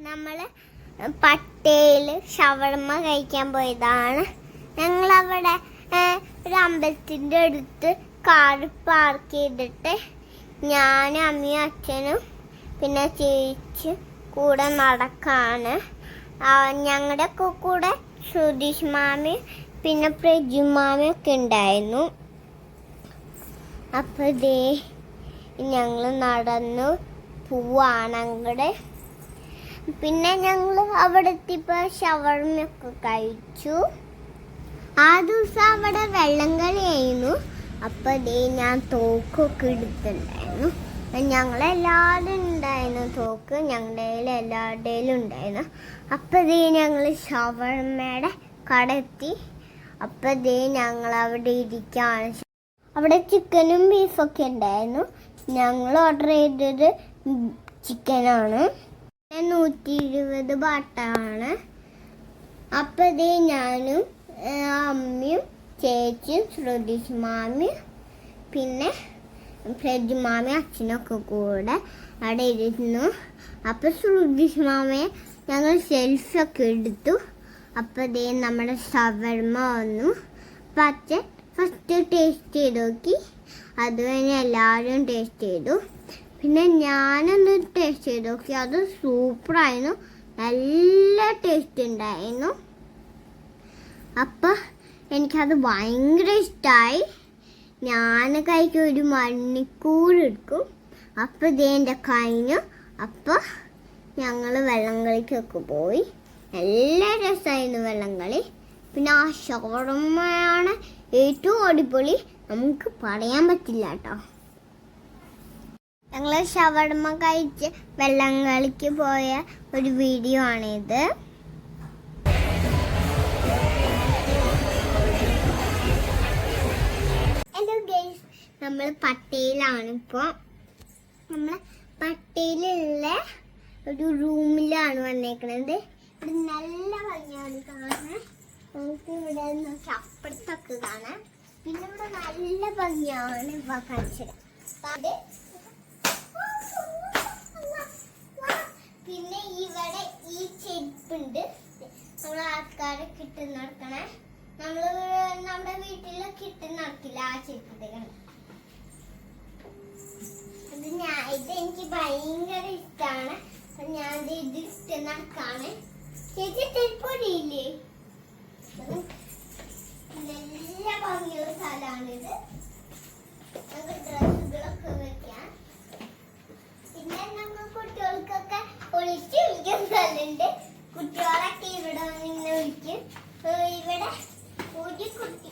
നമ്മൾ പട്ടേൽ ഷവർമ്മ കഴിക്കാൻ പോയതാണ്. ഞങ്ങളവിടെ ഒരു അമ്പലത്തിൻ്റെ അടുത്ത് കാർ പാർക്ക് ചെയ്തിട്ട് ഞാനും അമ്മയും അച്ഛനും പിന്നെ ചേച്ചി കൂടെ നടക്കാണ്. ഞങ്ങളുടെ കൂടെ സുധീഷ് മാമയും പിന്നെ പ്രജു മാമയും ഒക്കെ ഉണ്ടായിരുന്നു. അപ്പോൾ ദേ ഞങ്ങൾ നടന്നു പോവാണ് അങ്ങോട്ട്. പിന്നെ ഞങ്ങൾ അവിടെ എത്തിയപ്പോൾ ഷവർമ്മയൊക്കെ കഴിച്ചു. ആ ദിവസം അവിടെ വെള്ളം കളിയായിരുന്നു. അപ്പോൾ ദേ ഞാൻ തോക്കൊക്കെ എടുത്തിട്ടുണ്ടായിരുന്നു. ഞങ്ങളെല്ലാവരും ഉണ്ടായിരുന്നു തോക്ക്, ഞങ്ങളുടെ എല്ലാവരുടെയിലും ഉണ്ടായിരുന്നു. അപ്പോൾ ദേ ഞങ്ങൾ ഷവർമ്മയുടെ കട എത്തി. അപ്പോൾ ദേ ഞങ്ങൾ അവിടെ ഇരിക്കുകയാണ്. അവിടെ ചിക്കനും ബീഫൊക്കെ ഉണ്ടായിരുന്നു. ഞങ്ങൾ ഓർഡർ ചെയ്തത് ചിക്കനാണ്. 120 ബാട്ടാണ്. അപ്പോൾ ദേ ഞാനും അമ്മയും ചേച്ചിയും ശ്രുതിഷ് മാമിയും പിന്നെ പ്രജു മാമയും അച്ഛനൊക്കെ കൂടെ അവിടെ ഇരുന്നു. അപ്പോൾ ശ്രുതിഷ് മാമയെ ഞങ്ങൾ സെൽഫിയൊക്കെ എടുത്തു. അപ്പോൾ ദേ നമ്മുടെ ഷവർമ്മ വന്നു. അപ്പം അച്ഛൻ ഫസ്റ്റ് ടേസ്റ്റ് ചെയ്ത് നോക്കി. അത് കഴിഞ്ഞ് എല്ലാവരും ടേസ്റ്റ് ചെയ്തു. പിന്നെ ഞാനൊന്ന് ടേസ്റ്റ് ചെയ്ത് നോക്കി. അത് സൂപ്പറായിരുന്നു, നല്ല ടേസ്റ്റ് ഉണ്ടായിരുന്നു. അപ്പം എനിക്കത് ഭയങ്കര ഇഷ്ടമായി. ഞാൻ കഴിക്കാൻ 1 മണിക്കൂർ എടുക്കും. അപ്പം ഇതേ എൻ്റെ കഴിഞ്ഞു. അപ്പം ഞങ്ങൾ വെള്ളം കളിക്കൊക്കെ പോയി. നല്ല രസമായിരുന്നു വെള്ളം കളി. പിന്നെ ആ ഷവർമ്മയാണ് ഏറ്റവും അടിപൊളി, നമുക്ക് പറയാൻ പറ്റില്ല കേട്ടോ. ഞങ്ങൾ ഷവർമ്മ കഴിച്ച് വെള്ളം കളിക്ക് പോയ ഒരു വീഡിയോ ആണിത്. ഹലോ ഗൈസ്, നമ്മൾ പട്ടേലാണിപ്പോൾ. നമ്മൾ പട്ടേലുള്ള ഒരു റൂമിലാണ് വന്നേക്കുന്നത്. ഇവിടെ നല്ല ഭംഗിയാണ് കാണാൻ. നമുക്ക് ഇവിടെ നോക്കി അപ്പുറത്തൊക്കെ കാണാം. പിന്നെ ഇവിടെ നല്ല ഭംഗിയാണ്. ഇപ്പോൾ കാണിച്ചത്. പിന്നെ ഇവിടെ ഈ ചെരുപ്പുണ്ട്. നമ്മൾ ആൾക്കാരെ കിട്ടി നടക്കണേ. നമ്മുടെ വീട്ടിലൊക്കെ ഇട്ട് നടക്കില്ല ആ ചെരുപ്പ്. ഇത് എനിക്ക് ഭയങ്കര ഇഷ്ടമാണ്. ഞാൻ ഇത് ഇട്ട് നടക്കാണ്. ചേച്ചി ചെരുപ്പൊടിയില്ലേ? നല്ല ഭംഗിയുള്ള സ്ഥലമാണിത്. നമുക്ക് ഡ്രസ്സുകളൊക്കെ വെക്കാൻ. പിന്നെ നമ്മൾ കുട്ടികൾക്കൊക്കെ ഒളിച്ച് വിളിക്കുന്ന സ്ഥലമുണ്ട്. കുട്ടികളൊക്കെ ഇവിടെ നിന്ന് വിളിക്കും. ഇവിടെ ഒരു കുട്ടി